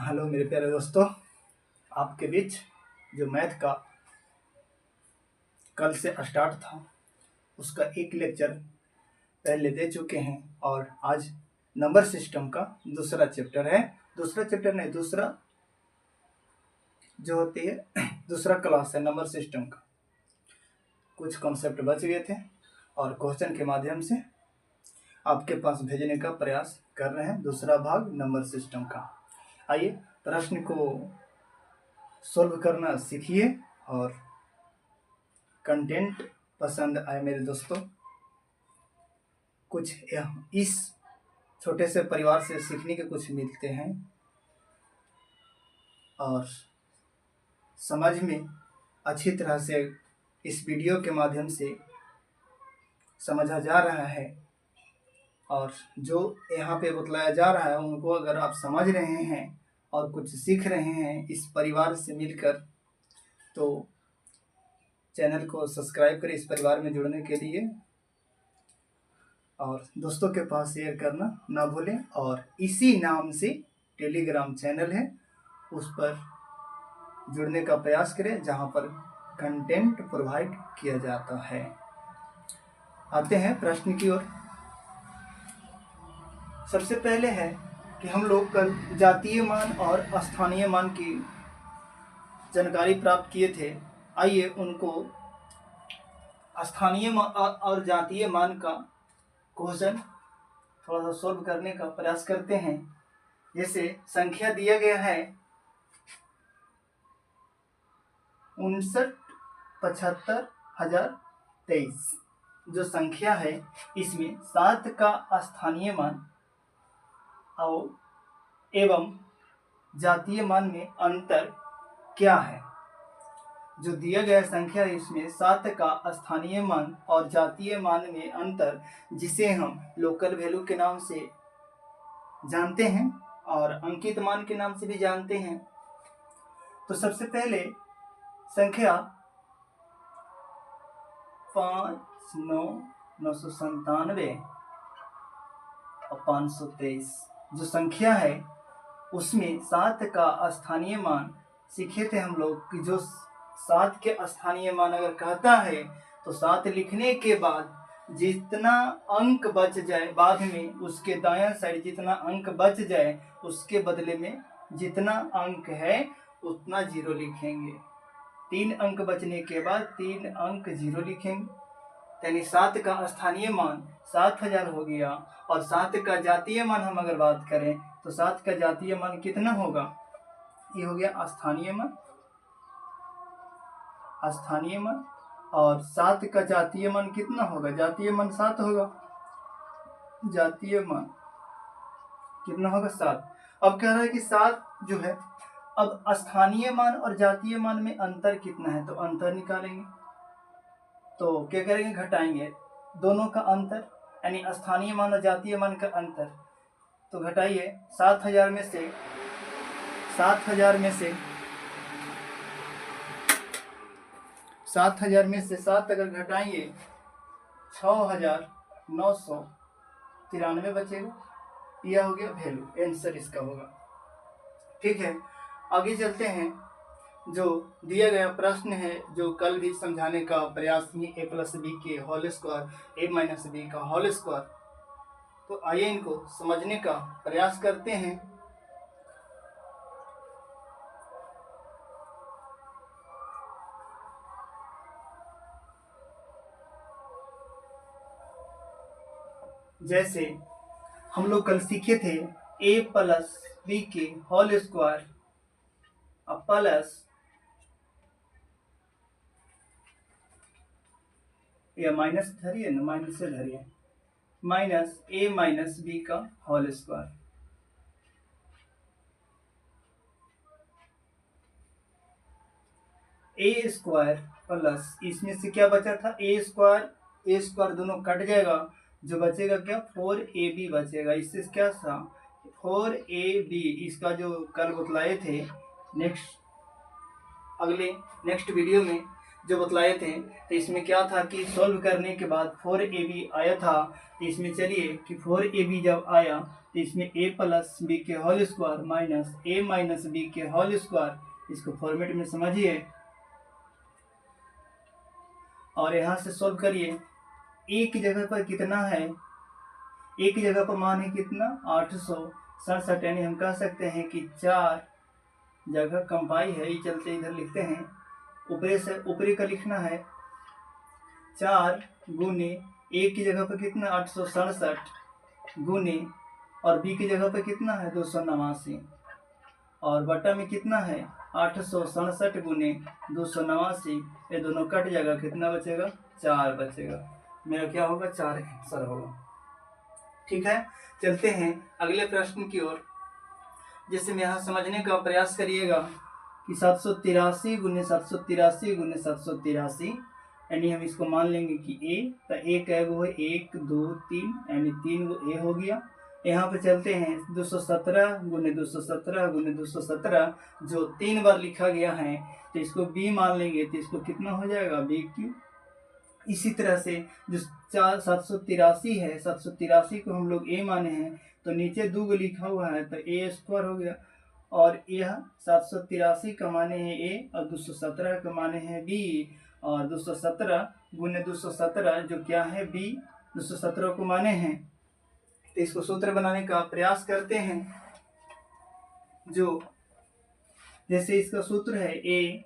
Hello मेरे प्यारे दोस्तों, आपके बीच जो मैथ का कल से स्टार्ट था उसका एक लेक्चर पहले दे चुके हैं और आज नंबर सिस्टम का दूसरा चैप्टर है। दूसरा चैप्टर नहीं, दूसरा जो होती है दूसरा क्लास है नंबर सिस्टम का। कुछ कॉन्सेप्ट बच गए थे और क्वेश्चन के माध्यम से आपके पास भेजने का प्रयास कर रहे हैं। दूसरा भाग नंबर सिस्टम का। आइए प्रश्न को सॉल्व करना सीखिए और कंटेंट पसंद आए मेरे दोस्तों। कुछ इस छोटे से परिवार से सीखने के कुछ मिलते हैं और समझ में अच्छी तरह से इस वीडियो के माध्यम से समझा जा रहा है और जो यहाँ पे बतलाया जा रहा है उनको अगर आप समझ रहे हैं और कुछ सीख रहे हैं इस परिवार से मिलकर, तो चैनल को सब्सक्राइब करें इस परिवार में जुड़ने के लिए और दोस्तों के पास शेयर करना ना भूलें। और इसी नाम से टेलीग्राम चैनल है, उस पर जुड़ने का प्रयास करें जहां पर कंटेंट प्रोवाइड किया जाता है। आते हैं प्रश्न की ओर। सबसे पहले है कि हम लोग कल जातीय मान और स्थानीय मान की जानकारी प्राप्त किए थे। आइए उनको स्थानीय और जातीय मान का क्वेश्चन थोड़ा सा सॉल्व करने का प्रयास करते हैं। जैसे संख्या दिया गया है 59,75,023। जो संख्या है इसमें 7 का स्थानीय मान और एवं जातीय मान में अंतर क्या है। जो दिया गया संख्या है इसमें 7 का स्थानीय मान और जातीय मान में अंतर, जिसे हम लोकल वैल्यू के नाम से जानते हैं और अंकित मान के नाम से भी जानते हैं। तो सबसे पहले संख्या 5,997 और 523 जो संख्या है उसमें 7 का स्थानीय मान सीखे थे हम लोग कि जो 7 के स्थानीय मान अगर कहता है तो 7 लिखने के बाद जितना अंक बच जाए बाद में उसके दायां साइड जितना अंक बच जाए उसके बदले में जितना अंक है उतना 0 लिखेंगे। 3 अंक बचने के बाद 3 अंक 0 लिखेंगे, यानी 7 का स्थानीय मान 7,000 हो गया। और 7 का जातीय मान हम अगर बात करें तो 7 का जातीय मान कितना होगा, ये हो गया स्थानीय मान। और 7 का जातीय मान कितना होगा, जातीय मान 7 होगा, जातीय मान कितना होगा 7। अब कह रहा है कि 7 जो है, अब स्थानीय मान और जातीय मान में अंतर कितना है, तो अंतर निकालेंगे। तो क्या करेंगे, घटाएंगे दोनों का अंतर, यानी स्थानीय मान और जातीय मान का अंतर। तो घटाइए 7,000 में से 7 अगर घटाएंगे 6,993 बचेगा। यह हो गया वैल्यू, आंसर इसका होगा। ठीक है, आगे चलते हैं। जो दिया गया प्रश्न है जो कल भी समझाने का प्रयास किए, a + b के होल स्क्वायर a - b का होल स्क्वायर। तो आइए इनको समझने का प्रयास करते हैं। जैसे हम लोग कल सीखे थे a + b के होल स्क्वायर प्लस या माइनस धरिए ना, माइनस से धरिए, माइनस a - b का होल स्क्वायर। ए स्क्वायर प्लस इसमें से क्या बचा था, ए स्क्वायर दोनों कट जाएगा, जो बचेगा क्या 4ab बचेगा। इससे क्या था 4ab, इसका जो कल बतलाए थे नेक्स्ट वीडियो में, जो बतलाए थे। तो इसमें क्या था कि सॉल्व करने के बाद 4ab आया था। तो इसमें चलिए कि 4ab जब आया तो इसमें a प्लस बी के whole square minus a minus B के होल स्क्वायर, इसको फॉर्मेट में समझिए और यहाँ से सॉल्व करिए। ए की जगह पर कितना है, ए की जगह पर मान है कितना 867, यानी हम कह सकते हैं कि 4 जगह कंपाई है, ये चलते इधर लिखते हैं, ऊपरी से ऊपरी का लिखना है 4 गुने ए की जगह पर कितना 867 गुने और बी की जगह पर कितना है 289 और बटा में कितना है 867 गुने 289, ये दोनों कट जाएगा, कितना बचेगा 4 बचेगा। मेरा क्या होगा 4 आंसर होगा। ठीक है, चलते हैं अगले प्रश्न की ओर, जिससे में यहाँ समझने का प्रयास करिएगा कि 783 गुने 783 गुने 783, यानी हम इसको मान लेंगे कि ए, तो ए कै गो है 1 2 3, यानी 3 गो ए हो गया। यहाँ पे चलते हैं 217 गुने 217 गुने 217, जो 3 बार लिखा गया है तो इसको बी मान लेंगे, तो इसको कितना हो जाएगा बी क्यू। इसी तरह से जो 783 है, 783 को हम लोग ए माने हैं तो नीचे 2 गो लिखा हुआ है तो ए स्क्वायर हो गया, और यह 783 का माने हैं ए और 217 का माने हैं बी, और 217 गुने 217 जो क्या है बी, 217 को माने हैं। तो इसको सूत्र बनाने का प्रयास करते हैं, जो जैसे इसका सूत्र है A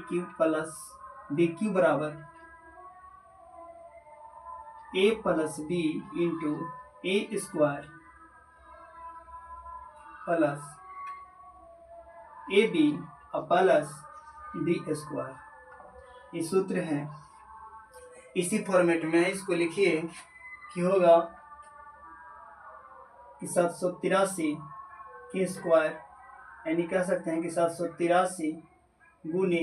cube plus B cube बराबर A plus B into A square plus A B plus B square, ये सूत्र है। इसी फॉर्मेट में इसको लिखिए कि होगा कि 783 के स्क्वायर, यानी कह सकते हैं कि 783 गुने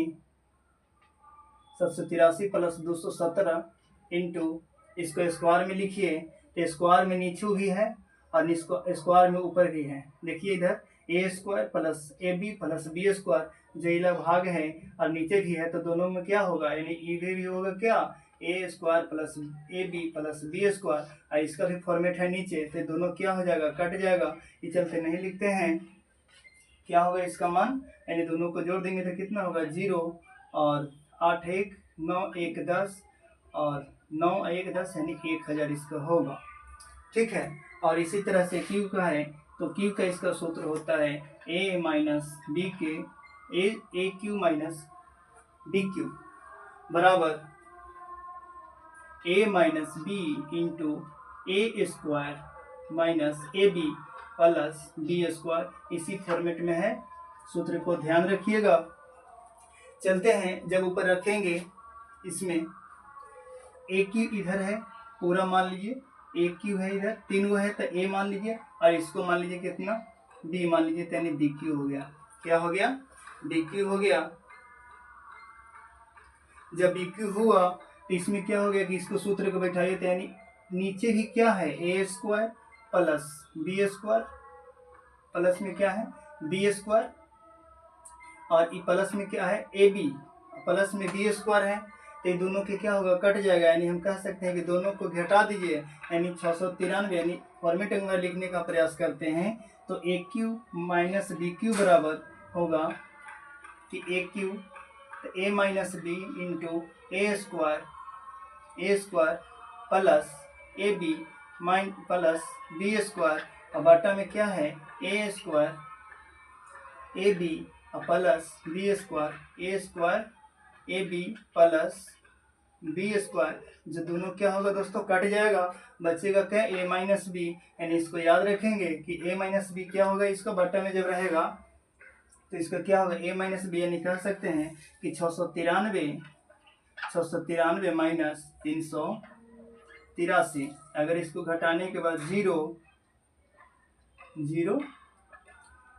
783 प्लस 217 इंटू, इसको स्क्वायर में लिखिए तो स्क्वायर में नीचे भी है और इसको स्क्वायर में ऊपर भी है। देखिए इधर A square plus A B plus B square जो इला भाग है और नीचे भी है, तो दोनों में क्या होगा, यानी इधर भी होगा क्या A square plus A B plus B square, और इसका भी फॉर्मेट है नीचे, तो दोनों क्या हो जाएगा कट जाएगा, ये चलते नहीं लिखते हैं। क्या होगा इसका मान, यानी दोनों को जोड़ देंगे तो कितना होगा 0 और 8 1 9 1 10 और 9 1 10, यानी 1000 इसका होगा। ठीक है, और इसी तरह से क्यू का है तो क्यू का इसका सूत्र होता है ए माइनस बी के A cube minus B cube बराबर A minus B into A square minus A B plus B square. इसी फॉर्मेट में है, सूत्र को ध्यान रखिएगा। चलते हैं, जब ऊपर रखेंगे इसमें ए क्यू इधर है पूरा मान लीजिए, ए क्यू है इधर 3 गो है तो ए मान लीजिए, और इसको मान लीजिए कितना बी मान लीजिए, यानी डी क्यू हो गया। क्या हो गया डी क्यू हो गया। जब डी क्यू हुआ तो इसमें क्या हो गया कि इसको सूत्र को बैठाइए, तो यानी नीचे भी क्या है A square plus B square, plus में क्या है बी स्क्वायर, और ई प्लस में क्या है ए बी, प्लस में बी स्क्वायर है, तो ये दोनों के क्या होगा कट जाएगा, यानी हम कह सकते हैं कि दोनों को घटा दीजिए, यानी 693, यानी फॉर्मेट में लिखने का प्रयास करते हैं तो A cube minus B cube बराबर होगा कि ए क्यू तो A minus B into A square plus A B minus plus B square, और बटा में क्या है A square A B plus B square A B plus B square, जो दोनों क्या होगा दोस्तों कट जाएगा, बचेगा क्या ए माइनस बी, यानी इसको याद रखेंगे कि ए माइनस बी क्या होगा, इसको बटा में जब रहेगा तो इसका क्या होगा ए माइनस बी, यानी कह सकते हैं कि 693 माइनस 383, अगर इसको घटाने के बाद 0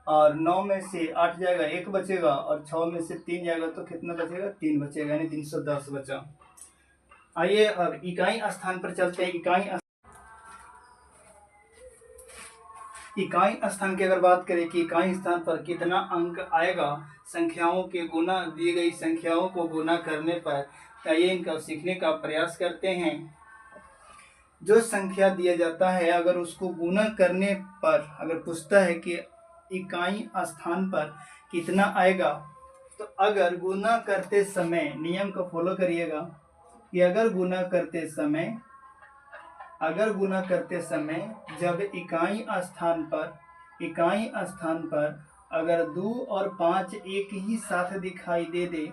और 9 में से 8 जाएगा 1 बचेगा, और 6 में से 3 जाएगा तो कितना बचेगा 3 बचेगा, यानी 310 बचा। आइए अब इकाई स्थान पर चलते हैं। इकाई स्थान की अगर बात करें कि इकाई स्थान पर कितना अंक आएगा संख्याओं के गुना, दी गई संख्याओं को गुना करने पर, आइए इनका सीखने का प्रयास करते हैं। जो संख्या दिया जाता है अगर उसको गुना करने पर अगर पूछता है कि इकाई स्थान पर कितना आएगा, तो अगर गुना करते समय नियम को फॉलो करिएगा कि अगर गुना करते समय जब इकाई स्थान पर अगर 2 और 5 एक ही साथ दिखाई दे,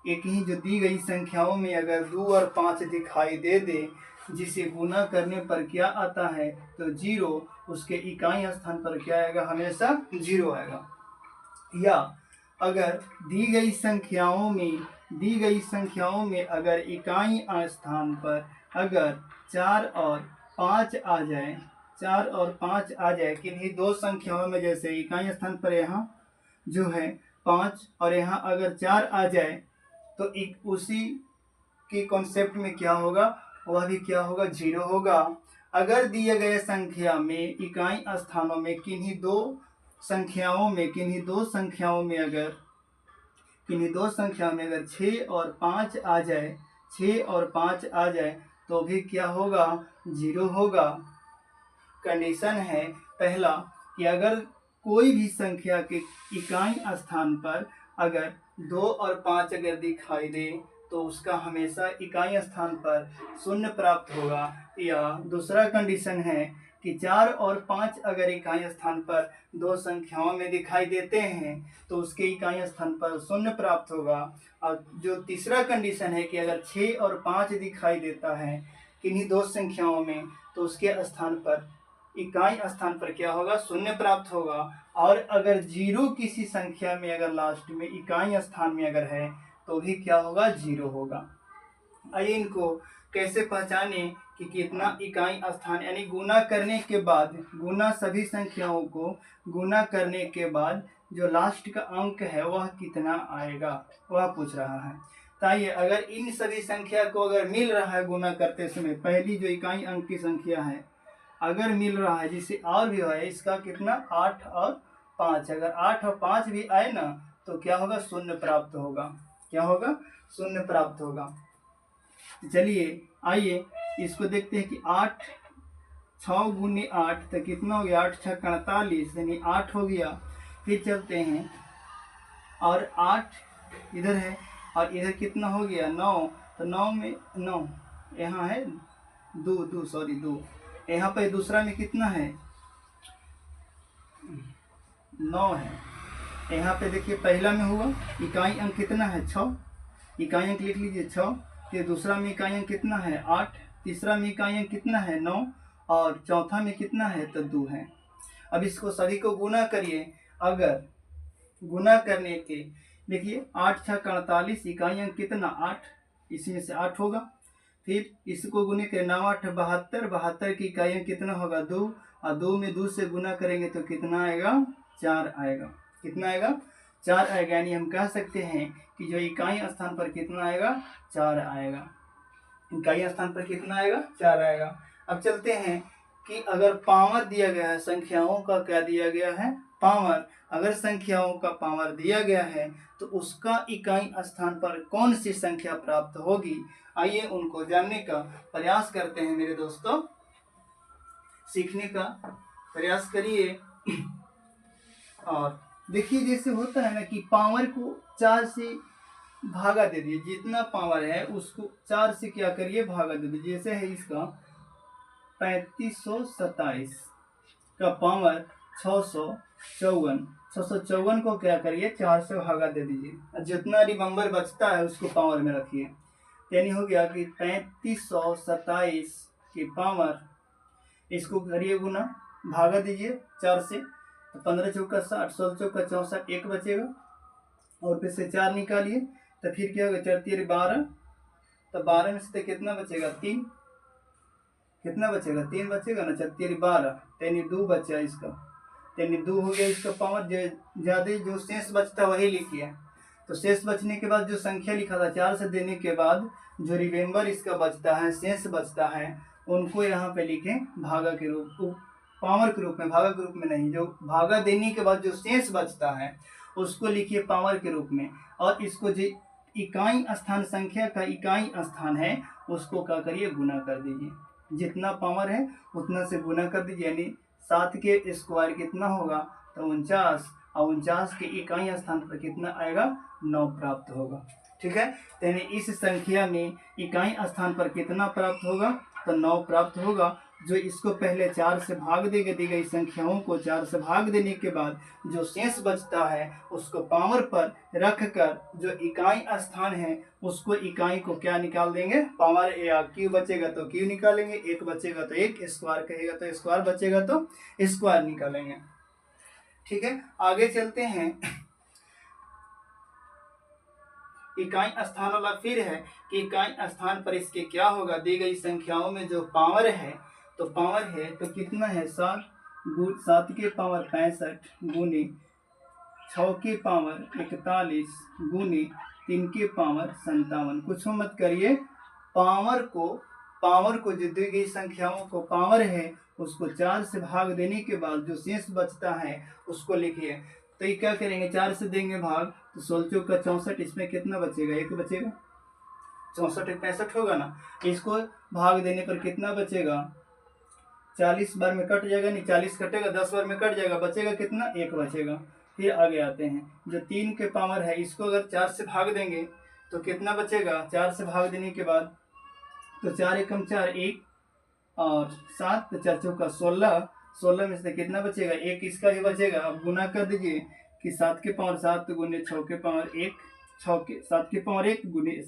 एक ही जो दी गई संख्याओं में अगर 2 और 5 दिखाई दे, जिसे गुना करने पर क्या आता है तो 0, उसके इकाई स्थान पर क्या आएगा, हमेशा 0 आएगा। या अगर दी गई संख्याओं में अगर इकाई स्थान पर अगर 4 और 5 आ जाए किन्हीं दो संख्याओं में, जैसे इकाई स्थान पर यहाँ जो है 5 और यहाँ अगर 4 आ जाए, तो एक उसी के कॉन्सेप्ट में क्या होगा, वह भी क्या होगा, 0 होगा। अगर दिए गए संख्या में इकाई स्थानों में किन्हीं दो संख्याओं में अगर 6 और 5 आ जाए तो भी क्या होगा, 0 होगा। कंडीशन है पहला कि अगर कोई भी संख्या के इकाई स्थान पर अगर 2 और 5 अगर दिखाई दे तो उसका हमेशा इकाई स्थान पर 0 प्राप्त होगा। या दूसरा कंडीशन है कि 4 और 5 अगर इकाई स्थान पर दो संख्याओं में दिखाई देते हैं तो उसके इकाई स्थान पर 0 प्राप्त होगा। और जो तीसरा कंडीशन है कि अगर 6 और 5 दिखाई देता है किन्हीं दो संख्याओं में तो उसके स्थान पर इकाई स्थान पर क्या होगा, 0 प्राप्त होगा। और अगर 0 किसी संख्या में अगर लास्ट में इकाई स्थान में अगर है तो भी क्या होगा, 0 होगा। आइए इनको कैसे पहचाने कि कितना इकाई स्थान, यानी गुना करने के बाद, सभी संख्याओं को गुना करने के बाद जो लास्ट का अंक है वह कितना आएगा, वह पूछ रहा है। ताइए अगर इन सभी संख्या को अगर मिल रहा है गुना करते समय, पहली जो इकाई अंक की संख्या है अगर मिल रहा है, जिसे और भी है, इसका कितना 8 और 5, अगर 8 और 5 भी आए ना तो क्या होगा, 0 प्राप्त होगा। क्या होगा, 0 प्राप्त होगा। चलिए आइए इसको देखते हैं कि 8 6 गुने 8 तो कितना हो गया, 8 6 48 यानी 8 हो गया। फिर चलते हैं और 8 इधर है और इधर कितना हो गया, 9, तो 9 में 9 यहाँ है 2 यहाँ पे दूसरा में कितना है, 9 है। यहाँ पे देखिए पहला में हुआ इकाई अंक कितना है, 6, इकाई अंक लिख लीजिए 6। फिर दूसरा में इकाई अंक कितना है, 8, तीसरा में इकाई अंक कितना है, 9, और चौथा में कितना है तो 2 है। अब इसको सभी को गुना करिए। अगर गुना करने के देखिए 8 6 48, इकाई अंक कितना 8, इसमें से 8 होगा। फिर इसको गुने के 9 8 72, 72 की इकाई अंक कितना होगा 2, और 2 में 2 से गुना करेंगे तो कितना आएगा, 4 आएगा। कितना आएगा, 4 आएगा। यानी हम कह सकते हैं कि जो इकाई स्थान पर कितना आएगा, 4 आएगा। इकाई स्थान पर कितना आएगा, 4 आएगा। अब चलते हैं कि अगर पावर दिया गया है, संख्याओं का क्या दिया गया है, पावर। अगर संख्याओं का पावर दिया गया है तो उसका इकाई स्थान पर कौन सी संख्या प्राप्त होगी, आइए उनको जानने का प्रयास करते हैं मेरे दोस्तों। सीखने का प्रयास करिए। और देखिए जैसे होता है ना कि पावर को 4 से भागा दे दिए, जितना पावर है उसको 4 से क्या करिए, भागा दे दीजिए। जैसे है इसका 3527 का पावर 654 को क्या करिए, 4 से भागा दे दीजिए। जितना रिमेंबर बचता है उसको पावर में रखिए। यानी हो गया कि 3527 की पावर, इसको करिए गुना, भागा दीजिए 4 से, तो 15 चौका 60, 16 चौका 64, 1 बचेगा। और फिर से 4 निकालिए तो फिर क्या होगा, 4 3 12, तो 12 में से कितना बचेगा, 3, कितना बचेगा, 3 बचेगा ना, 4 3 12, यानी 2 बचा इसका, यानी 2 हो गया इसका पावर। जो ज़्यादा जो शेष बचता वही लिखिए। तो शेष बचने के बाद जो संख्या लिखा था 4 से देने के बाद जो रिमेंबर इसका बचता है, शेष बचता है, उनको यहाँ पे लिखें भागा के रूप, पावर के रूप में, भागा के रूप में नहीं। जो भागा देने के बाद जो शेष बचता है उसको लिखिए पावर के रूप में, और इसको जो इकाई स्थान संख्या का इकाई स्थान है उसको क्या करिए, गुना कर दीजिए। जितना पावर है उतना से गुना कर दीजिए, यानी 7 के स्क्वायर कितना होगा, तो 49, और 49 के इकाई स्थान पर कितना आएगा, 9 प्राप्त होगा। ठीक है, तो यानी इस संख्या में इकाई स्थान पर कितना प्राप्त होगा, तो 9 प्राप्त होगा। जो इसको पहले 4 से भाग देंगे, दी गई संख्याओं को 4 से भाग देने के बाद जो शेष बचता है उसको पावर पर रख कर जो इकाई स्थान है उसको इकाई को क्या निकाल देंगे, पावर या क्यू बचेगा तो क्यू निकालेंगे, एक बचेगा तो एक, स्क्वायर कहेगा तो स्क्वायर बचेगा तो स्क्वायर निकालेंगे। ठीक है, आगे चलते हैं। इकाई स्थान वाला फिर है कि इकाई स्थान पर इसके क्या होगा, दी गई संख्याओं में जो पावर है, तो पावर है तो कितना है, 7 के पावर 65 गुने 6 के पावर 41 गुने 3 के पावर 57। कुछ मत करिए, पावर को जो दी गई संख्याओं को पावर है उसको 4 से भाग देने के बाद जो शेष बचता है उसको लिखिए। तो ये क्या करेंगे, 4 से देंगे भाग तो 16 का 64, इसमें कितना बचेगा, एक बचेगा, 64 एक 65 होगा ना। इसको भाग देने पर कितना बचेगा, 40 बार में कट जाएगा, नहीं 40 कटेगा, 10 बार में कट जाएगा, बचेगा कितना, एक बचेगा। फिर आगे आते हैं, जो 3 के पावर है इसको अगर 4 से भाग देंगे तो कितना बचेगा, 4 से भाग देने के बाद तो 4 एकम 4, 1 और 7, तो 4 चौका 16, 16 में से कितना बचेगा, एक इसका भी बचेगा। अब गुना कर दीजिए कि 7 के पावर 7 गुने 6 के पावर 1, 7 के पावर 1 गुने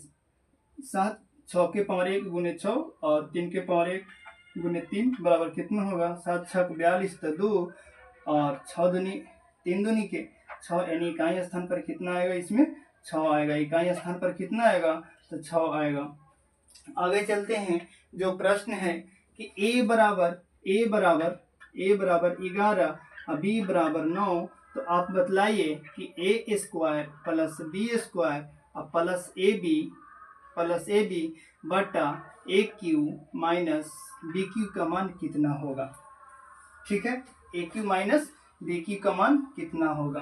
7, 6 के पावर 1 गुने 6 और 3 के पावर 1 गुने 3 बराबर कितना होगा, 7 6 42 तो 2 और 6 दूनी 3 दूनी के 6, यानी इकाई स्थान पर कितना आएगा, इसमें 6 आएगा। इकाई स्थान पर कितना आएगा, तो 6 आएगा। आगे चलते हैं, जो प्रश्न है कि a बराबर 11 और b बराबर 9, तो आप बतलाइए कि a square plus b square और प्लस ए बी बटा ए क्यू माइनस बी क्यू का मान कितना होगा। ठीक है, A cube minus B Q का मान कितना होगा।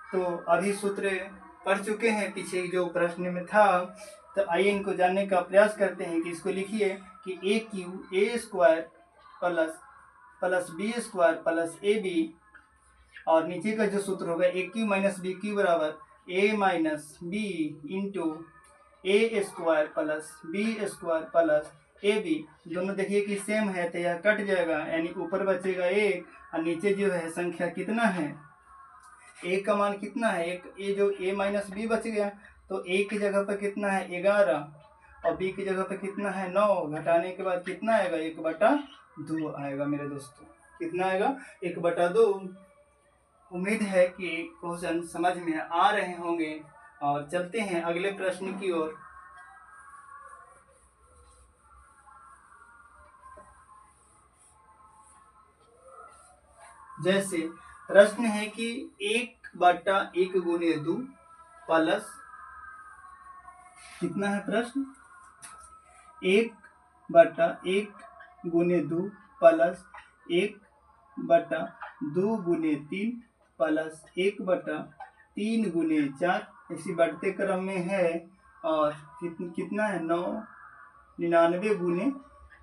तो अभी सूत्र पढ़ चुके हैं, पीछे जो प्रश्न में था, तो आइए इनको जानने का प्रयास करते हैं। कि इसको लिखिए कि A cube A square plus B square plus A B, और नीचे का जो सूत्र होगा A cube minus B cube बराबर A minus B into A square plus B square plus A B. दोनों देखिए कि सेम है तो यह कट जाएगा, यानी ऊपर बचेगा 1 और नीचे जो है संख्या कितना है, ए का मान कितना है, एक ए जो ए माइनस बी बच गया, तो ए की जगह पर कितना है 11 और बी की जगह पर कितना है 9, घटाने के बाद कितना आएगा 1/2 आएगा मेरे दोस्तों। कितना आएगा 1/2। उम्मीद है कि क्वेश्चन समझ में आ रहे होंगे, और चलते हैं अगले प्रश्न की ओर। जैसे प्रश्न है कि 1/1 गुने 2 प्लस कितना है प्रश्न, 1/1 गुने 2 प्लस 1/2 गुने 3 प्लस 1/3 गुने 4, इसी बढ़ते क्रम में है। और कितना है 99 गुने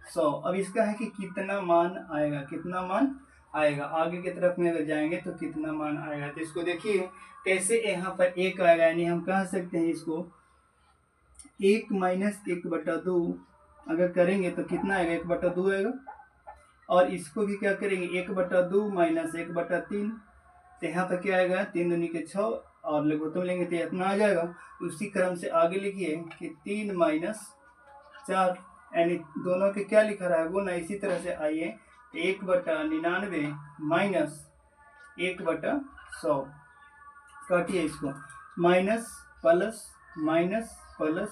100। अब इसका है कि कितना मान आएगा, कितना मान आएगा, आगे की तरफ में अगर जाएंगे तो कितना मान आएगा। तो इसको देखिए कैसे यहाँ पर 1 आएगा, यानी हम कह सकते हैं इसको 1 माइनस 1/2 अगर करेंगे तो कितना आएगा 1/2 आएगा। और इसको भी क्या करेंगे 1/2 माइनस 1/3, तो यहाँ पर क्या आएगा 3 दूनी के 6 और लघुत्तम लेंगे तो इतना आ जाएगा। उसी क्रम से आगे लिखिए कि 3 माइनस 4, यानी दोनों के क्या लिखा रहा है गुना। इसी तरह से आइए 1/99 माइनस 1/100, काटिए इसको, minus plus minus plus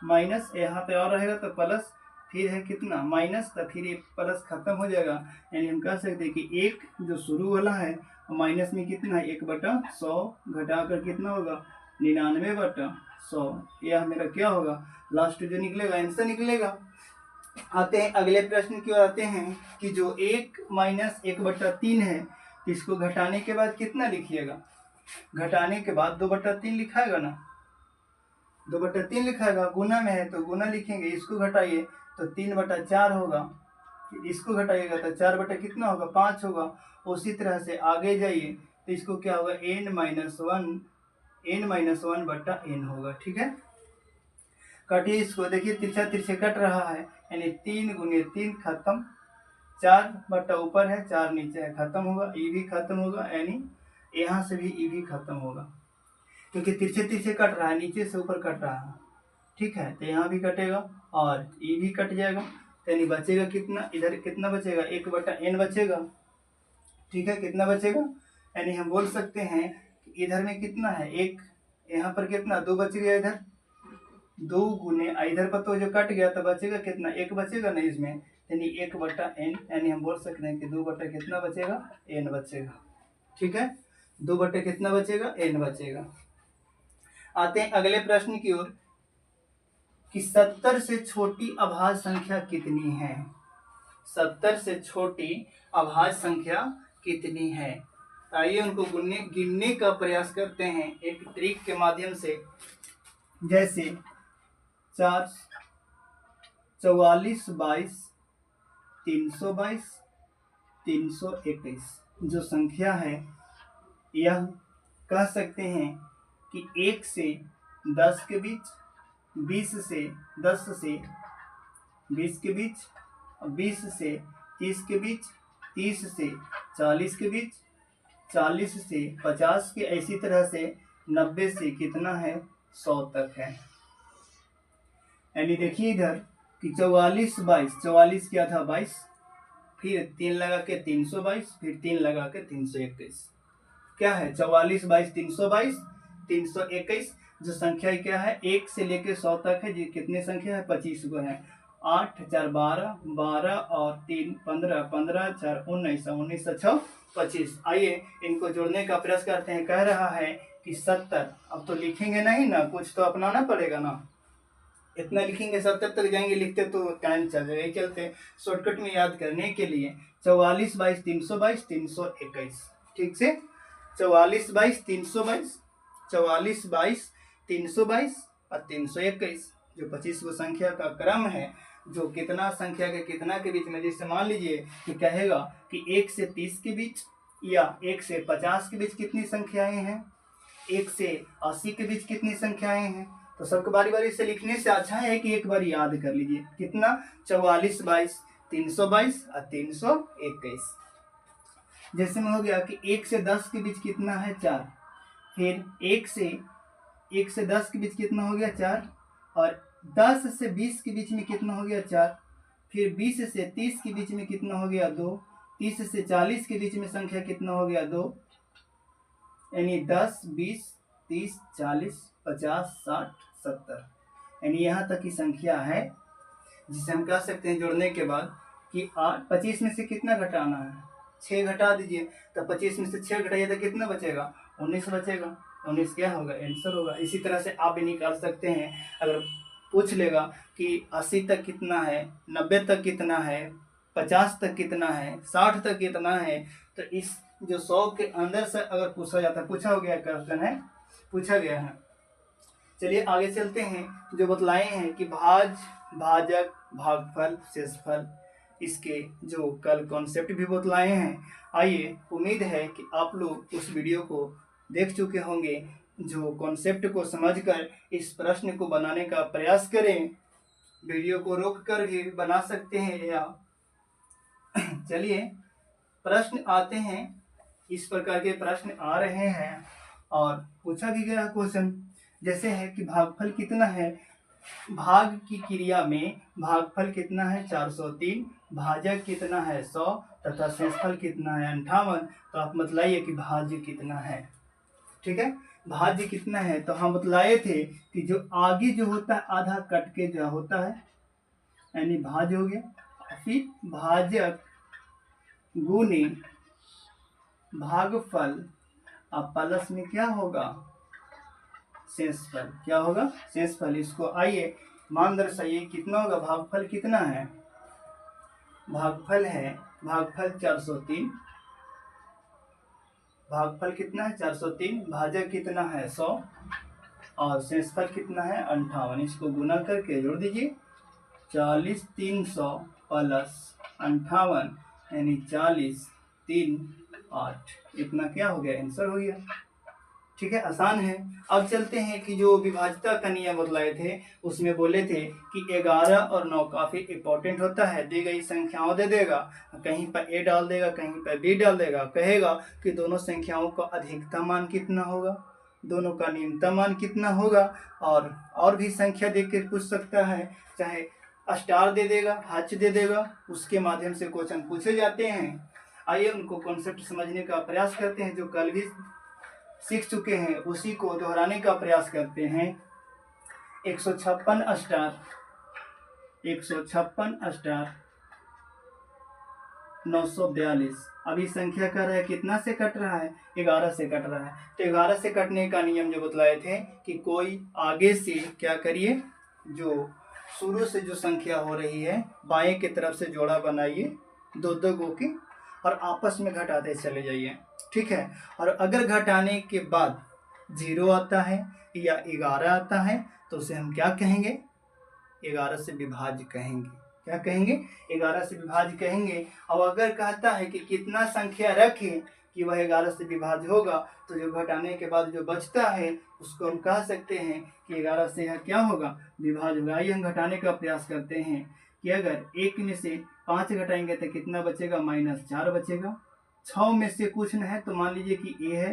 minus, यहाँ पे और रहेगा तो प्लस, फिर है कितना माइनस, तो फिर ये प्लस खत्म हो जाएगा। यानी हम कह सकते हैं कि 1 जो शुरू वाला है माइनस में कितना है 1/100, घटाकर कितना होगा 99/100। यह मेरा क्या होगा लास्ट जो निकलेगा आंसर निकलेगा। आते हैं अगले प्रश्न की ओर आते हैं कि जो 1-1/3 है, इसको घटाने के बाद कितना लिखिएगा? घटाने के बाद 2/3 लिखाएगा ना, 2/3 लिखाएगा। गुना में है तो गुना लिखेंगे, इसको घटाइए तो 3/4 होगा, इसको घटाइएगा तो 4 बटा कितना होगा? 5 होगा। उसी तरह से आगे जाइए तो इसको क्या होगा? n-1 होगा। ठीक है, काटिए इसको, देखिए तिरछा तिरछे कट रहा है, यानी 3 × 3 खत्म, 4 बटा ऊपर है 4 नीचे है, खत्म होगा, ई भी खत्म होगा, यानी यहाँ से भी ई भी खत्म होगा, क्योंकि तिरछे तिरछे कट रहा है, नीचे से ऊपर कट रहा है। ठीक है, तो यहाँ भी कटेगा और ई भी कट जाएगा, यानी बचेगा कितना? इधर कितना बचेगा? 1/n बचेगा। ठीक है, कितना बचेगा? यानी हम बोल सकते हैं कि इधर में कितना है? 1, यहाँ पर कितना? 2 बच गया, इधर 2 गुने इधर पर तो जो कट गया तो बचेगा कितना? 1 बचेगा ना इसमें, यानी 1/n, यानी हम बोल सकते हैं कि 2 बटा कितना बचेगा? n बचेगा। ठीक है, 2 बटे कितना बचेगा? n बचेगा। आते हैं अगले प्रश्न की ओर कि 70 से छोटी अभाज्य संख्या कितनी है? 70 से छोटी अभाज्य संख्या कितनी है? आइए उनको गिनने का प्रयास करते हैं एक ट्रिक के माध्यम से। जैसे 4, 44, 22, 322, 321 जो संख्या है, यह कह सकते हैं कि 1 से 10 के बीच, 20 से 10 से 20 के बीच, 20 से 30 के बीच, 30 से 40 के बीच, 40 से 50 के, इसी तरह से 90 से कितना है? 100 तक है। यानी देखिए इधर कि 44, 22, 44 क्या था? 22, फिर 3 लगा के 322, फिर 3 लगा के 321, क्या है? 44, 22, 322, 321 जो संख्या क्या है? 1 से लेके 100 तक है, जी कितने संख्या है? 25 गो है। 8, 4, 12, 12 और 3, 15, 15, 4, 19, 19, 6, 25। आइए इनको जोड़ने का प्रयास करते हैं। कह रहा है कि 70, अब तो लिखेंगे नहीं ना, कुछ तो अपनाना पड़ेगा ना, इतना लिखेंगे 70 तक जाएंगे, लिखते तो टाइम चल जाएगा। ये चलते शॉर्टकट में याद करने के लिए 44, 22, 322, 321। ठीक से 44, 22, 322, 44, 22, 322 और 321 जो 25 को संख्या का क्रम है, जो कितना संख्या के कितना के बीच में, जैसे मान लीजिए कि कहेगा कि 1 से 30 के बीच या 1 से 50 के बीच कितनी संख्याएं हैं, 1 से 80 के बीच कितनी संख्याएं हैं, तो सबको बारी बारी से लिखने से अच्छा है कि एक बार याद कर लीजिए। कितना? 44, 22, 322 और 321। जैसे में हो गया कि 1 से 10 के बीच कितना है? 4, फिर 1 से 10 के बीच कितना हो गया? 4, और 10 से 20 के बीच में कितना हो गया? 4, फिर 20 से 30 के बीच में कितना हो गया? 2, 30 से 40 के बीच में संख्या कितना हो गया? 2, यानी 10, 20, 30, 40, 50, 60, 70, यानी यहाँ तक की संख्या है, जिसे हम कह सकते हैं जोड़ने के बाद कि 25 में से कितना घटाना है? 6 घटा दीजिए, तो 25 में से 6 घटाइए तो कितना बचेगा? 19 बचेगा। 19 क्या होगा? आंसर होगा। इसी तरह से आप भी निकाल सकते हैं। अगर पूछ लेगा कि 80 तक कितना है, 90 तक कितना है, 50 तक कितना है, 60 तक कितना है, तो इस जो 100 के अंदर से अगर पूछा जाता, पूछा हो गया क्वेश्चन है, पूछा गया है। चलिए आगे चलते हैं। जो बतलाए हैं कि भाजक, भागफल, शेषफल, इसके जो कल कॉन्सेप्ट भी बतलाए हैं। आइए, उम्मीद है कि आप लोग उस वीडियो को देख चुके होंगे, जो कॉन्सेप्ट को समझकर इस प्रश्न को बनाने का प्रयास करें। वीडियो को रोक कर भी बना सकते हैं या चलिए प्रश्न आते हैं। इस प्रकार के प्रश्न आ रहे हैं और पूछा भी गया क्वेश्चन, जैसे है कि भागफल कितना है? भाग की क्रिया में भागफल कितना है? 403। भाजक कितना है? 100 तथा शेषफल कितना है? 58। तो आप बतलाइए कि भाज्य कितना है। ठीक है, भाज्य कितना है? तो हम बतलाए थे कि जो आगे जो होता है आधा कट के जो होता है, यानी भाज्य हो गया, फिर भाजक गुने भागफल, अब प्लस में क्या होगा? शेषफल। क्या होगा? शेषफल। इसको आइए मान दर्शाइए, कितना होगा? भागफल कितना है? भागफल है, भागफल 403, भागफल कितना है 403, भाजक कितना है 100 और शेषफल कितना है 58। इसको गुना करके जोड़ दीजिए 40 300 प्लस 58 यानी 40 3 8, इतना क्या हो गया, आंसर हो गया। ठीक है, आसान है। अब चलते हैं कि जो विभाज्यता का नियम बतलाए थे उसमें बोले थे कि 11 और 9 काफी इंपॉर्टेंट होता है। दी गई संख्याओं दे देगा, कहीं पर ए डाल देगा, कहीं पर बी डाल देगा, कहेगा कि दोनों संख्याओं का अधिकतम मान कितना होगा, दोनों का न्यूनतम मान कितना होगा, और भी संख्या देख के पूछ सकता है, चाहे स्टार दे देगा, हच दे देगा, उसके माध्यम से क्वेश्चन पूछे जाते हैं। आइए उनको कॉन्सेप्ट समझने का प्रयास करते हैं, जो कल भी सीख चुके हैं उसी को दोहराने का प्रयास करते हैं। 156 स्टार 942। अभी संख्या कर रहा है कितना से कट रहा है, 11 से कट रहा है। तो 11 से कटने का नियम जो बतलाए थे कि कोई आगे से क्या करिए, जो शुरू से जो संख्या हो रही है बाएं की तरफ से जोड़ा बनाइए, दो दो गो की, और आपस में घटाते चले जाइए। ठीक है, और अगर घटाने के बाद 0 आता है या 11 आता है तो उसे हम क्या कहेंगे, 11 से विभाज्य कहेंगे। क्या कहेंगे, 11 से विभाज्य कहेंगे। और अगर कहता है कि कितना संख्या रखें कि वह 11 से विभाज्य होगा, तो जो घटाने के बाद जो बचता है उसको हम कह सकते हैं कि 11 से यह क्या होगा, विभाज्य होगा। आइए हम घटाने का प्रयास करते हैं कि अगर 1 में से 5 घटाएंगे तो कितना बचेगा, -4 बचेगा। 6 में से कुछ न है तो मान लीजिए कि ए है,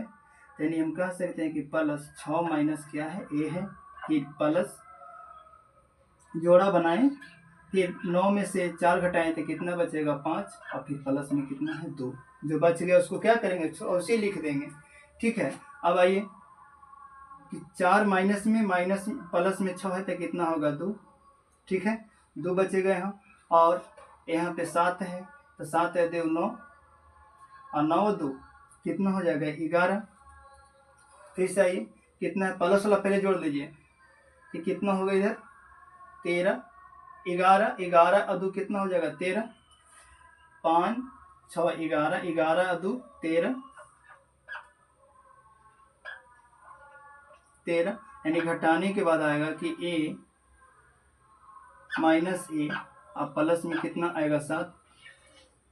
यानी हम कह सकते हैं कि प्लस 6 माइनस क्या है, ए है, कि प्लस जोड़ा बनाएं, फिर 9 में से 4 घटाएं तो कितना बचेगा 5, और फिर प्लस में कितना है 2, जो बच गया उसको क्या करेंगे, उसे लिख देंगे। ठीक है, अब आइए कि 4 माइनस में माइनस प्लस में 6 है तो कितना होगा 2। ठीक है, 2 बचेगा यहाँ, और यहाँ पे 7 है तो 7 है 2 9, और 9 2 कितना हो जाएगा 11। फिर से आइए कितना है, प्लस वाला पहले जोड़ लीजिए कि कितना होगा इधर 13, 11 11 और 2 कितना हो जाएगा 13, 5 6 11, 11 और 2 13, यानी घटाने के बाद आएगा कि a माइनस ए और प्लस में कितना आएगा 7।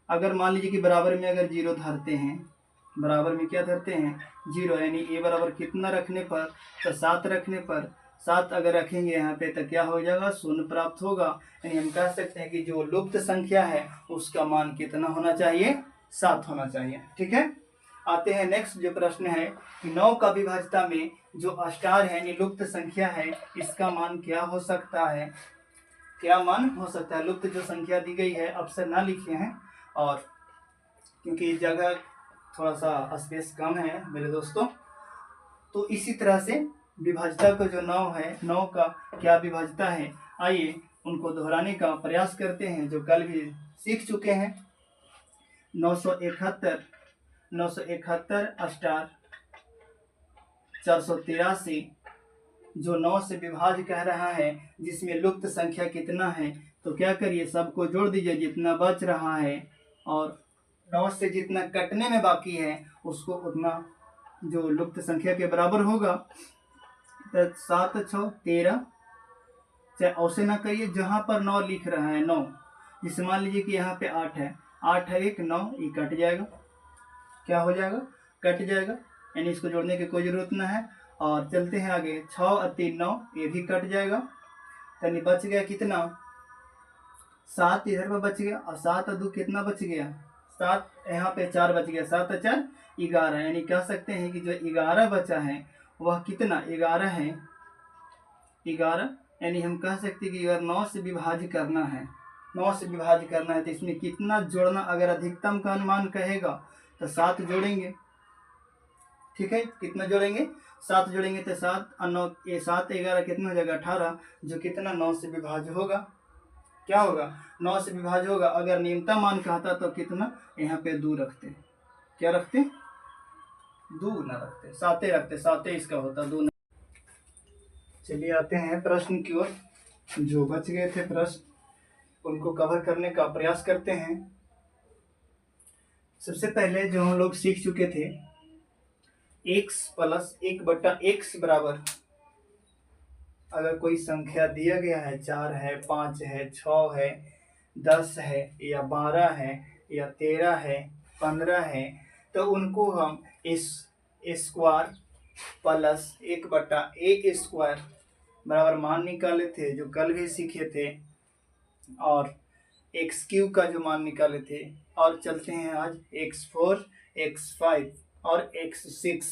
अगर मान लीजिए कि बराबर में अगर 0 धरते हैं, बराबर में क्या धरते हैं 0, यानी a बराबर कितना रखने पर, तो 7 रखने पर, 7 अगर रखेंगे यहाँ पे तो क्या हो जाएगा, 0 प्राप्त होगा। यानी हम कह सकते हैं कि जो लुप्त संख्या है उसका मान कितना होना चाहिए, 7 होना चाहिए। ठीक है, आते हैं नेक्स्ट जो प्रश्न है कि 9 का विभाज्यता में जो स्टार है यानी लुप्त संख्या है, इसका मान क्या हो सकता है, क्या मान हो सकता है। लुप्त जो संख्या दी गई है अक्सर ना लिखे हैं, और क्योंकि जगह थोड़ा सा स्पेस कम है मेरे दोस्तों, तो इसी तरह से विभाज्यता का जो 9 है, 9 का क्या विभाज्यता है, आइए उनको दोहराने का प्रयास करते हैं जो कल भी सीख चुके हैं। 971 स्टार 483 जो 9 से विभाज्य कह रहा है, जिसमें लुप्त संख्या कितना है, तो क्या करिए सबको जोड़ दीजिए जितना बच रहा है, और 9 से जितना कटने में बाकी है उसको उतना जो लुप्त संख्या के बराबर होगा। तो 7 6 13, चाहे ऐसे ना करिए, जहाँ पर 9 लिख रहा है 9, जिसे मान लीजिए कि यहाँ पे 8 है, 8 है 1 9, ये कट जाएगा, क्या हो जाएगा, कट जाएगा, यानी इसको जोड़ने की कोई जरूरत ना है। और चलते हैं आगे, 6 और 3 9, ये भी कट जाएगा, यानी बच गया कितना 7 इधर पर बच गया, और 7 और 2 कितना बच गया 7, यहाँ पे 4 बच गया, 7 और 4 11, यानी कह सकते हैं कि जो 11 बचा है वह कितना 11 है, 11, यानी हम कह सकते हैं कि अगर 9 से विभाज्य करना है, 9 से विभाज्य करना है तो इसमें कितना जोड़ना, अगर अधिकतम का अनुमान कहेगा तो 7 जोड़ेंगे। ठीक है, कितना जोड़ेंगे 7 जोड़ेंगे, तो 7 और 9 ये 7 11 कितना हो जाएगा 18, जो कितना 9 से विभाज्य होगा, क्या होगा 9 से विभाज्य होगा। अगर न्यूनतम मान कहता तो कितना, यहाँ पे 2 रखते, क्या रखते 2 ना रखते, 7 रखते, 7 इसका होता 2 ना। चलिए आते हैं प्रश्न की ओर, जो बच गए थे प्रश्न उनको कवर करने का प्रयास करते हैं। सबसे पहले जो हम लोग सीख चुके थे, x प्लस 1/x बराबर, अगर कोई संख्या दिया गया है 4 है, 5 है, 6 है, 10 है या 12 है या 13 है, 15 है, तो उनको हम इस स्क्वायर प्लस 1/a² बराबर मान निकाले थे, जो कल भी सीखे थे, और x³ का जो मान निकाले थे। और चलते हैं आज x4, x5 और x6,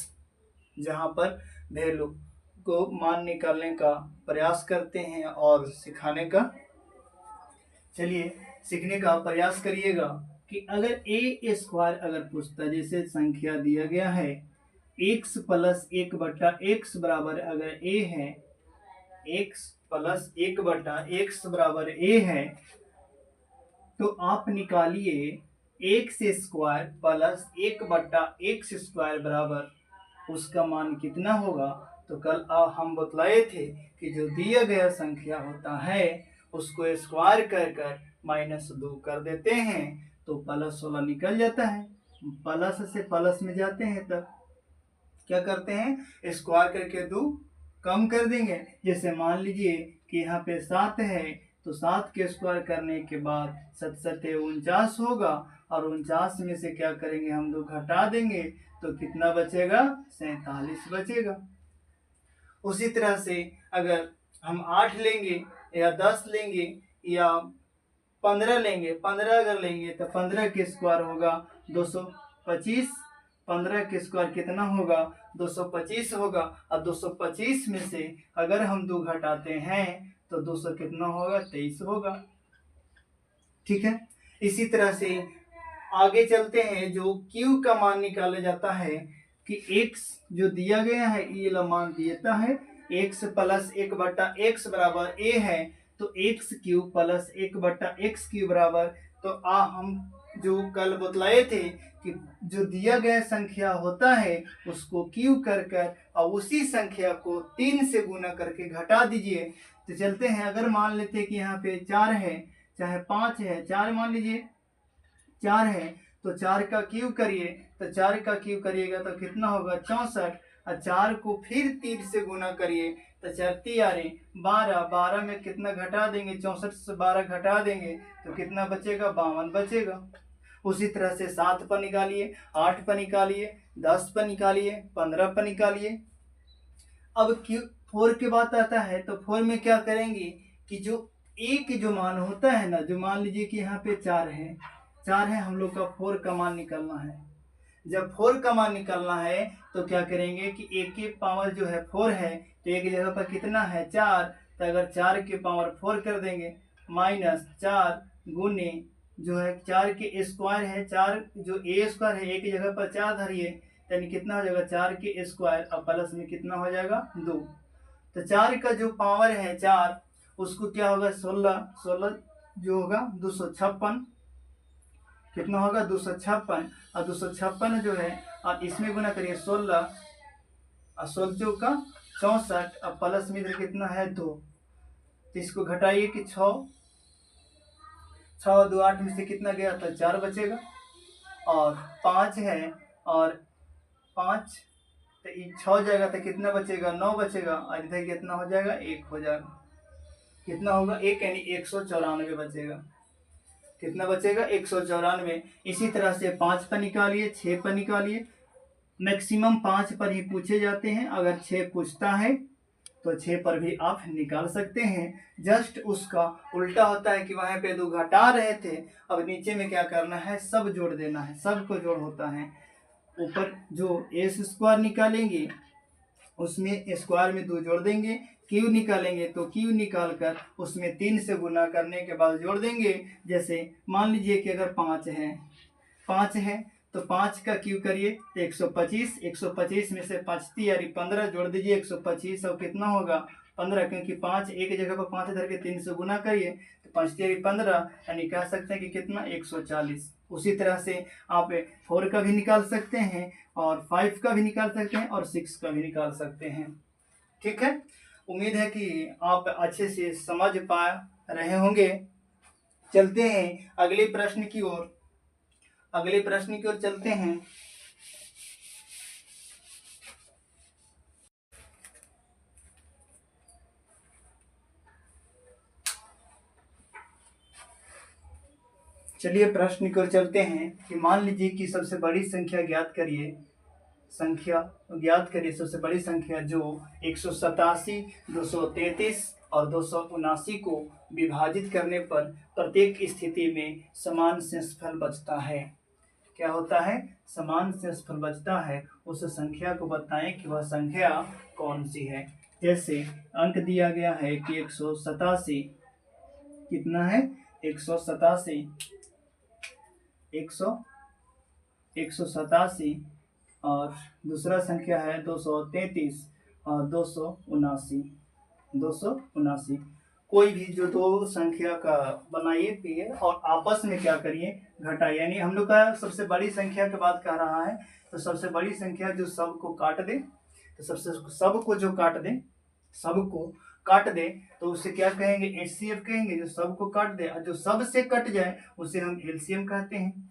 जहाँ पर वैल्यू को मान निकालने का प्रयास करते हैं और सिखाने का, चलिए सीखने का प्रयास करिएगा कि अगर a² अगर पूछता, जैसे संख्या दिया गया है x प्लस 1/x बराबर अगर a है, x प्लस 1/x बराबर a है, तो आप निकालिए x² प्लस 1/x² बराबर उसका मान कितना होगा। तो कल हम बतलाए थे कि जो दिया गया संख्या होता है उसको स्क्वायर कर कर -2 कर देते हैं, तो प्लस 16 निकल जाता है। प्लस से प्लस में जाते हैं तब क्या करते हैं, स्क्वायर करके 2 कम कर देंगे। जैसे मान लीजिए कि यहाँ पे 7 है, तो 7 के स्क्वायर करने के बाद 7 7 49 होगा, और 49 में से क्या करेंगे, हम 2 घटा देंगे, तो कितना बचेगा, 47 बचेगा। उसी तरह से अगर हम 8 लेंगे या 10 लेंगे या 15 लेंगे, 15 अगर लेंगे तो 15 के स्क्वायर होगा 225, 15 के स्क्वायर कितना होगा, 225 होगा। और 225 में से अगर हम 2 घटाते हैं तो 200 कितना होगा, 23 होगा। ठीक है, इसी तरह से आगे चलते हैं। जो Q का मान निकाला जाता है कि x जो दिया गया है, ये मान देता है x प्लस 1/x बराबर a है, तो x³ प्लस 1/x³ बराबर, तो हम जो कल बतलाए थे कि जो दिया गया संख्या होता है उसको Q कर कर और उसी संख्या को 3 से गुना करके घटा दीजिए। तो चलते हैं, अगर मान लेते हैं कि यहाँ पे 4 है चाहे 5 है, 4 मान लीजिए 4 है, तो 4 का क्यूब करिए, तो 4 का क्यूब करिएगा तो कितना होगा, 64। और 4 को फिर 3 से गुना करिए, तो 4 3 12, 12 में कितना घटा देंगे, 64 से 12 घटा देंगे तो कितना बचेगा, 52 बचेगा। उसी तरह से 7 पर निकालिए, 8 पर निकालिए, 10 पर निकालिए, 15 पर निकालिए। अब 4 के बाद आता है, तो 4 में क्या करेंगे कि जो a की जो मान होता है ना, जो मान लीजिए कि यहाँ पे 4 है, हम लोग का 4 का मान निकालना है। जब 4 का मान निकालना है तो क्या करेंगे कि a की पावर जो है 4 है, तो एक जगह पर कितना है, 4, तो अगर 4 के पावर 4 कर देंगे, -4 गुने जो है 4 के स्क्वायर है, 4 जो a² है, एक जगह पर 4 धरिए, यानी कितना हो जाएगा, 4 के स्क्वायर, और प्लस में कितना हो जाएगा, 2। तो 4 का जो पावर है 4, उसको क्या होगा, 16 जो होगा 256, कितना होगा, 256। और 256 जो है, और इसमें गुना करिए 16, और 16 का 64, और प्लस में इधर कितना है, 2। तो इसको घटाइए कि 6 2 8 में से कितना गया, तो 4 बचेगा। और 5 है, और 5 तो 6 जाएगा तो कितना बचेगा, 9 बचेगा, और इधर कितना हो जाएगा, 1 हो जाएगा। कितना होगा, 1, यानी 194 बचेगा। कितना बचेगा, 194। इसी तरह से 5 पर निकालिए, 6 पर निकालिए। मैक्सिमम 5 पर ही पूछे जाते हैं, अगर 6 पूछता है तो 6 पर भी आप निकाल सकते हैं। जस्ट उसका उल्टा होता है कि वहाँ पे 2 घटा रहे थे, अब नीचे में क्या करना है, सब जोड़ देना है, सबको जोड़ होता है। ऊपर जो a² निकालेंगे उसमें स्क्वायर में 2 जोड़ देंगे, क्यू निकालेंगे तो क्यू निकाल कर उसमें 3 से गुना करने के बाद जोड़ देंगे। जैसे मान लीजिए कि अगर 5 है तो 5 का क्यू करिए तो 125, 125 में से 5 यानी 15 जोड़ दीजिए, 125 और कितना होगा, 15, क्योंकि 5 एक जगह पर 5 धर के 3 से गुना करिए तो 5 यानी 15, यानी कह सकते हैं कि कितना, 140। उसी तरह से आप 4 का भी निकाल सकते हैं, और 5 का भी निकाल सकते हैं, और 6 का भी निकाल सकते हैं। ठीक है, उम्मीद है कि आप अच्छे से समझ पा रहे होंगे। चलते हैं अगले प्रश्न की ओर। अगले प्रश्न की ओर चलते हैं। चलिए प्रश्न की ओर चलते हैं कि मान लीजिए कि सबसे बड़ी संख्या ज्ञात करिए। संख्या ज्ञात करिए सबसे बड़ी संख्या जो 187, 233 और 279 को विभाजित करने पर प्रत्येक स्थिति में समान शेषफल बचता है। क्या होता है? समान शेषफल बचता है। उस संख्या को बताएं कि वह संख्या कौन सी है। जैसे अंक दिया गया है कि 187 कितना है? 187 187 और दूसरा संख्या है 233 और 279। कोई भी जो दो संख्या का बनाइए और आपस में क्या करिए? घटाइए। यानी हम लोग का सबसे बड़ी संख्या की बात कर रहा है, तो सबसे बड़ी संख्या जो सबको काट दे, तो सबको जो काट दे तो उसे क्या कहेंगे? एचसीएफ कहेंगे। जो सबको काट दे और जो सब से कट जाए उसे हम एलसीएम कहते हैं।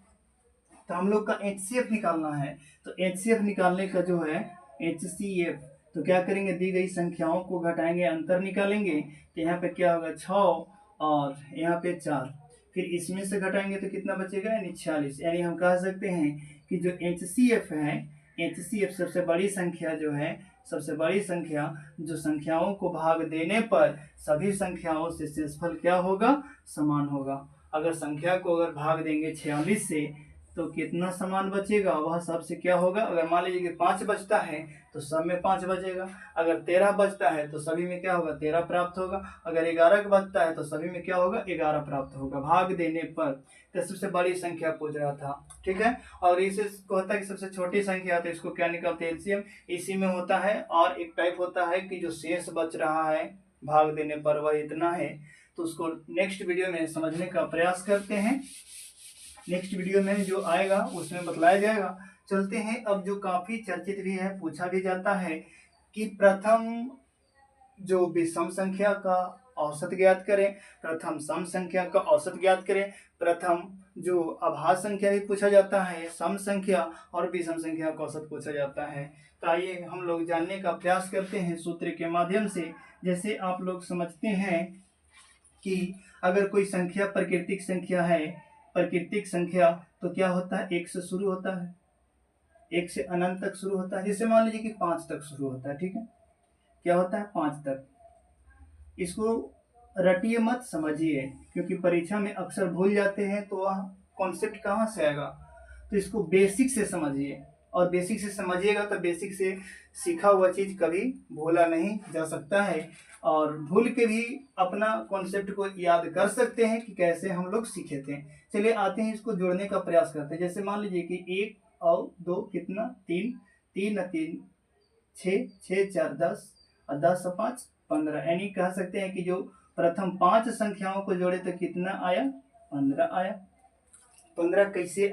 तो हम लोग का एचसीएफ निकालना है। तो एचसीएफ निकालने का जो है एचसीएफ, तो क्या करेंगे? दी गई संख्याओं को घटाएंगे, अंतर निकालेंगे। तो यहाँ पे क्या होगा? 6 और यहाँ पे 4। फिर इसमें से घटाएंगे तो कितना बचेगा? यानी 46। यानी हम कह सकते हैं कि जो एचसीएफ है, एचसीएफ सबसे बड़ी संख्या जो है, सबसे बड़ी संख्या जो संख्याओं को भाग देने पर सभी संख्याओं से शेषफल क्या होगा? समान होगा। अगर संख्या को अगर भाग देंगे 46 से तो कितना समान बचेगा? वह सबसे क्या होगा? अगर मान लीजिए कि 5 बचता है तो सब में 5 बचेगा। अगर 13 बचता है तो सभी में क्या होगा? 13 प्राप्त होगा। अगर 11 बचता है तो सभी में क्या होगा? 11 प्राप्त होगा भाग देने पर। तो सबसे बड़ी संख्या पूछ रहा था, ठीक है। और इसे कहता है कि सबसे छोटी संख्या, तो इसको क्या निकालते हैं? एलसीएम। इसी में होता है। और एक टाइप होता है कि जो शेष बच रहा है भाग देने पर वह इतना है। तो उसको नेक्स्ट वीडियो में समझने का प्रयास करते हैं। नेक्स्ट वीडियो में जो आएगा उसमें बतलाया जाएगा। चलते हैं अब जो काफी चर्चित भी है, पूछा भी जाता है कि प्रथम जो विषम संख्या का औसत ज्ञात करें, प्रथम सम संख्या का औसत ज्ञात करें, प्रथम जो अभाज्य संख्या भी पूछा जाता है, सम संख्या और विषम संख्या का औसत पूछा जाता है। तो आइए हम लोग जानने का प्रयास करते हैं सूत्र के माध्यम से। जैसे आप लोग समझते हैं कि अगर कोई संख्या प्राकृतिक संख्या है, प्राकृतिक संख्या तो क्या होता है? 1 से शुरू होता है, 1 से अनंत तक शुरू होता है। जैसे मान लीजिए कि 5 तक शुरू होता है, ठीक है। क्या होता है? 5 तक। इसको रटिए मत, समझिए, क्योंकि परीक्षा में अक्सर भूल जाते हैं। तो वह कॉन्सेप्ट कहाँ से आएगा? तो इसको बेसिक से समझिए, और बेसिक से समझिएगा तो बेसिक से सीखा हुआ चीज कभी भूला नहीं जा सकता है। और भूल के भी अपना कॉन्सेप्ट को याद कर सकते हैं कि कैसे हम लोग सीखे थे। चलिए आते हैं, इसको जोड़ने का प्रयास करते हैं। जैसे मान लीजिए कि 1 और 2 कितना? 3, 3 और 3 6, 6 4 10 और 10 और 5 15। यानी कह सकते हैं कि जो प्रथम 5 संख्याओं को जोड़े तो कितना आया? 15 आया। 15 कैसे